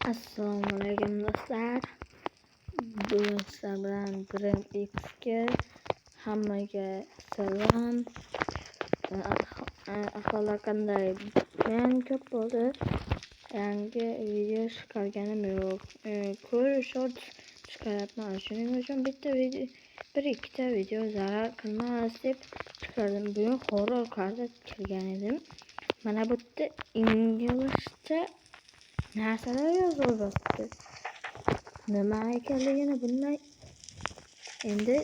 Assalomu alaykum do'stlar. Bugun sizlar bilan Dream X'ga hammaga salom. Ahvolar qanday? Men ko'p bo'ldi. Yangi video chiqarganim yo'q. Short chiqaryapman. Shuning uchun bir ikkita video zarar qilmas deb chiqardim. Bugun horror karta kirgan edim. Mana bu yerda inglizcha narsalar yozilibdi. Nima ekanligini bilmay, endi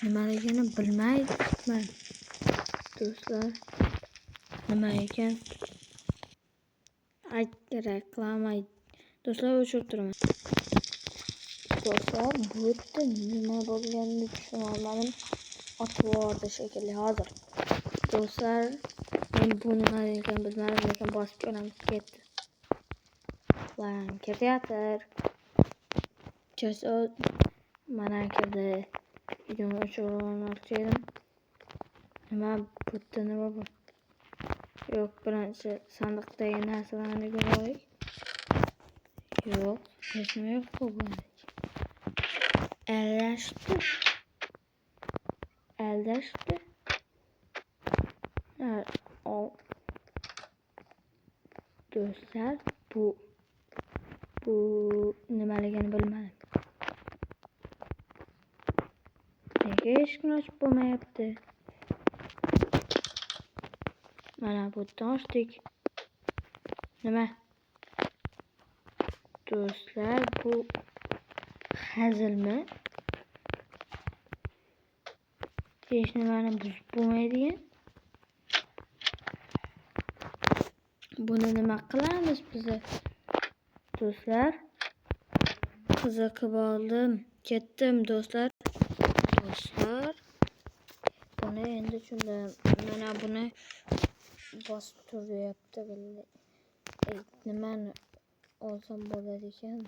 nimaligini bilmayman. Do'stlar, nima ekan? Reklama. Do'stlar, o'chirib turaman. Do'stlar, bu yerda nima bo'lganini tushunolmadim. Otvordi shekilli hozir. Do'stlar, men bu nimaligini bilmadim, lekin bosib ko'ramiz. Ketdi. Kiryatir. Kirsa mana kirdi. Videoni o'chirmoqchi edim. Nima bu yerda nima bor? Yo'q, birinchi sandiqdagi narsalarni ko'raylik. Yo'q, hech nima yo'q bu bilan. Aldashdi. Do'stlar, bu nimaligini bilmadim. Nega eshikni ochib bo'lmayapti? Mana bu ochdik. Nima? Do'stlar, bu hazilmi? Hech nimani buzib bo'lmaydigan. Buni nima qilamiz biz? Do'stlar, qiziqib oldim. Ketdim do'stlar. Buni endi tushundim. Mana buni bosib turyapti. Nimani olsam bo'ladi ekan?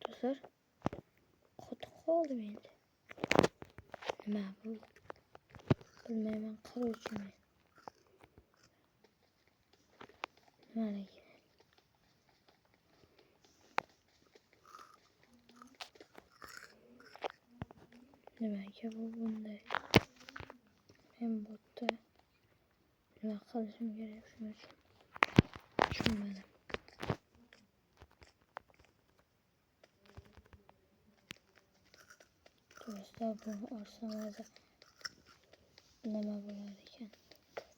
Do'stlar, qotib qoldim endi. Nima bu? Bilmayman, qarayman. Nimaligini. Nimaga bu bunday? Men bu yerda nima qilishim kerak shuning uchun tushunmadim. Do'stlar, buni olsam hozir nima bo'lar ekan?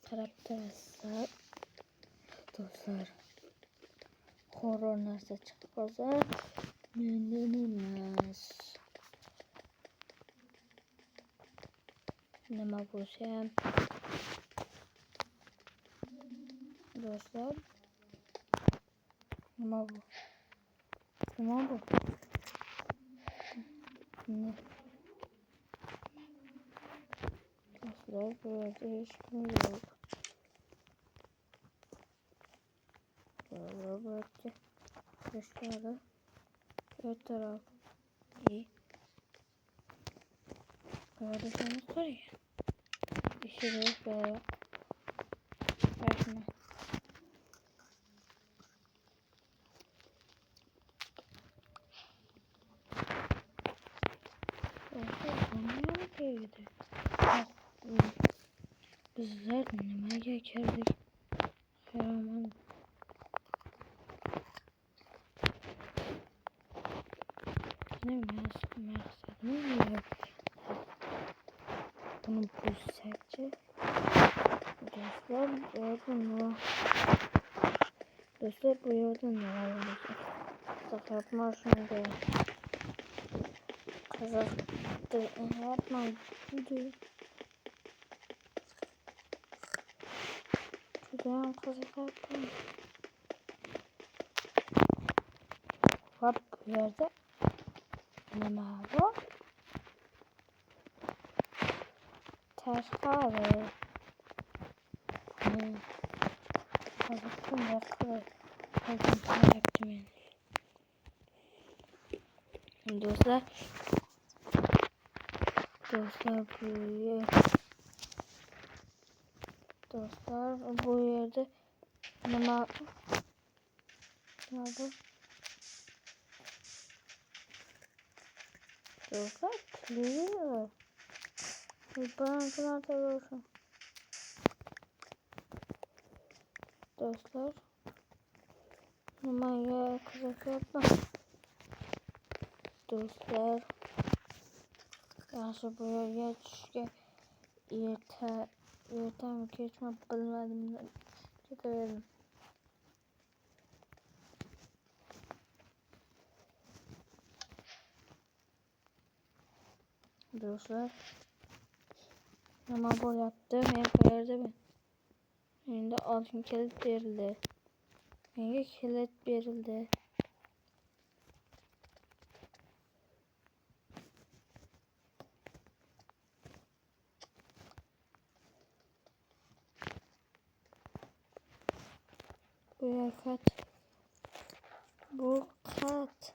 Qarab turasizlar. Do'stlar, horror narsa chiqib qolsa mendan emas. Nima bo'lsa ham do'stlar, nima bu? Do'stlar, bu yerda hech kim yo'q. Bu yerda do'stlar, bu taraf. Burada şunu koyuyor. Pişiriyor böyle. Başına. Olmuyor ki gidiyor. Bizler nimeye geldik? Karaman. Ne maksadım yok. Bunu bulsakça. Do'stlar, bu yerda nima bo'ladi? Qiziqyapman shunga. Qiziqyapman. Judayam qiziqyapman. Va bu yerda nima bor? Tashqari. Qiziqdim men. Do'stlar, bu Dostlar bu yerde nima bu? Dostlar kliyor. Banklar da olsun. Dostlar numaya kızak yapma. Dostlar yaxshi bu yerga tushishga ertami kechmi bilmadim, ketaverdim. Dostlar nima bo'lyapti? Men qayerdaman? Endi oltin kilit berildi. Menga kilit berildi. Bu kat. Bu kat.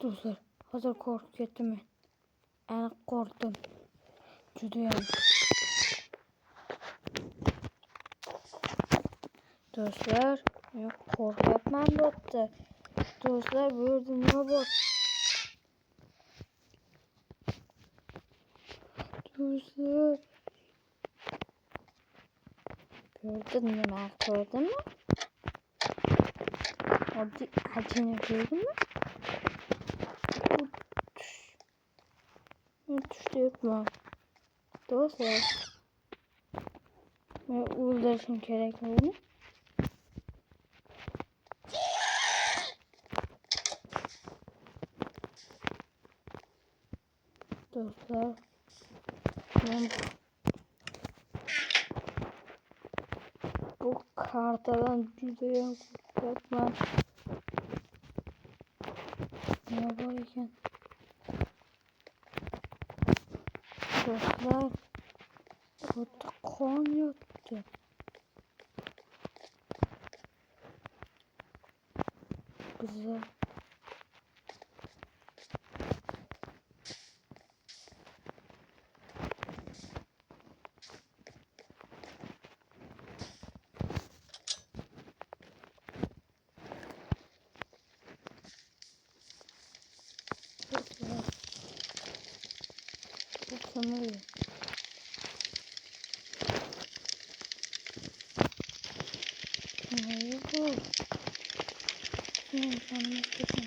Dostlar hazır korkup ketdim men. Aniq qo'rqdim. Judayam. Dostlar men qo'rqyapman bo'pti. Dostlar bu yerda nima bor? Dostlar gördün nima ko'rdimmi? Oddiy ajina ko'rdimmi? Men tushayapman. Dostlar men o'ldirishim kerak uni. Dostlar men bu kartadan judayam qo'rqyapman. Nima bor ekan? Dostlar o'ta qon yotdi. Güzel. Bu kömür. Ne bu? Ne canım istedim.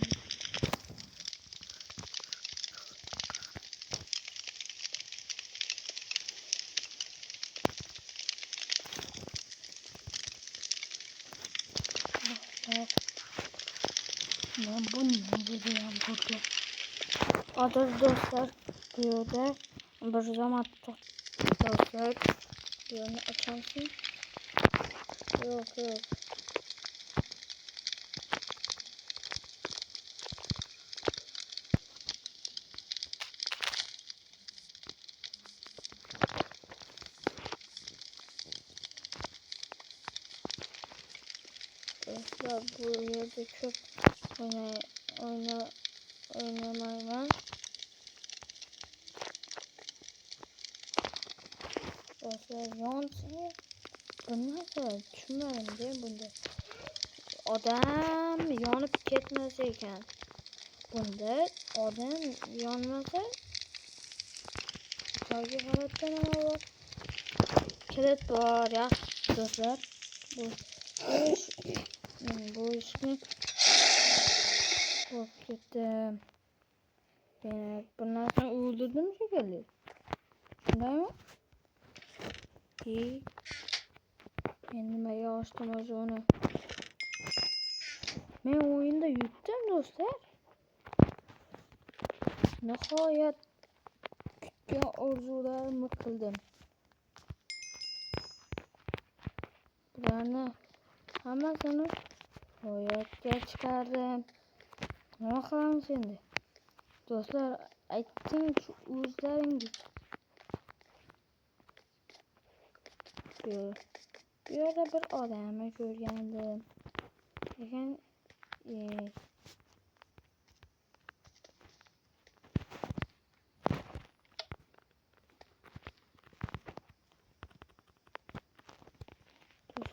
Ben bunu yapacağım burada. Adı dostlar diyor da bir zaman dostlar diyor ne açarsın? Yok yok. Dostlar bu yerde çok oynamayın. Dostlar yansın. Bu nasıl? Düşünmedim değil bunda. Adam yanıp ketmez ekan. Bunda adam yanmasa Sargı halattan ama var. Kilit var ya dostlar. Bu işini korkup gittim. Beni bundan sonra öldürdüm şekilde. Şunday mı? İyi. Kendime yavaştım az onu. Ben oyunda yuttum dostlar. Nihayet küçük arzularımı kıldım. Bularni hammasini ro'yobga chiqardim. Nima qilamiz endi? Do'stlar, ayting o'zlaringiz. Bu yerda bir odamni ko'rgandim. Lekin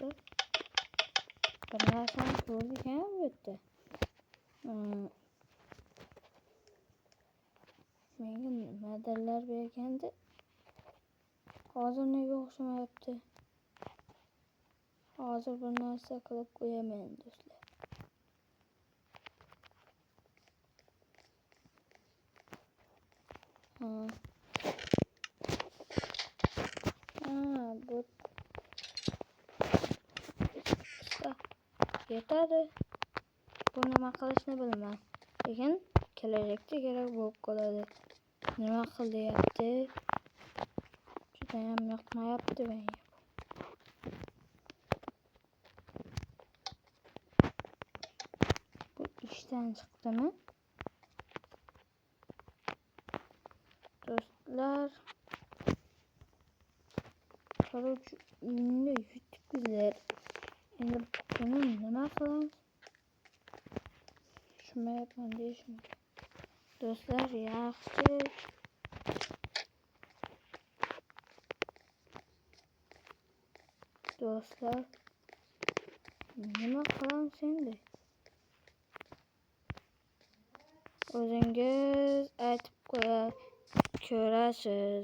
hozir bir narsani ko'rdik bu yerda. Menga nimadirlar bergandi. Hozir nega o'xshamayapti? Hozir bir narsa qilib qo'yaman do'stlar. Bu yetadi. Bu nima qilishni bilmayman. Lekin kelajakda kerak bo'lib qoladi. Nima qil deyapti? Juda ham yoqmayapti menga. Bu ishdan chiqdimi? Do'stlar, korоче, uyimda yutibsizlar. Endi buni nima qilamiz? Tushunmayapman deyishim. Do'stlar, yaxshi. Do'stlar, nima qilamiz endi? O'zingiz aytib ko'rasiz.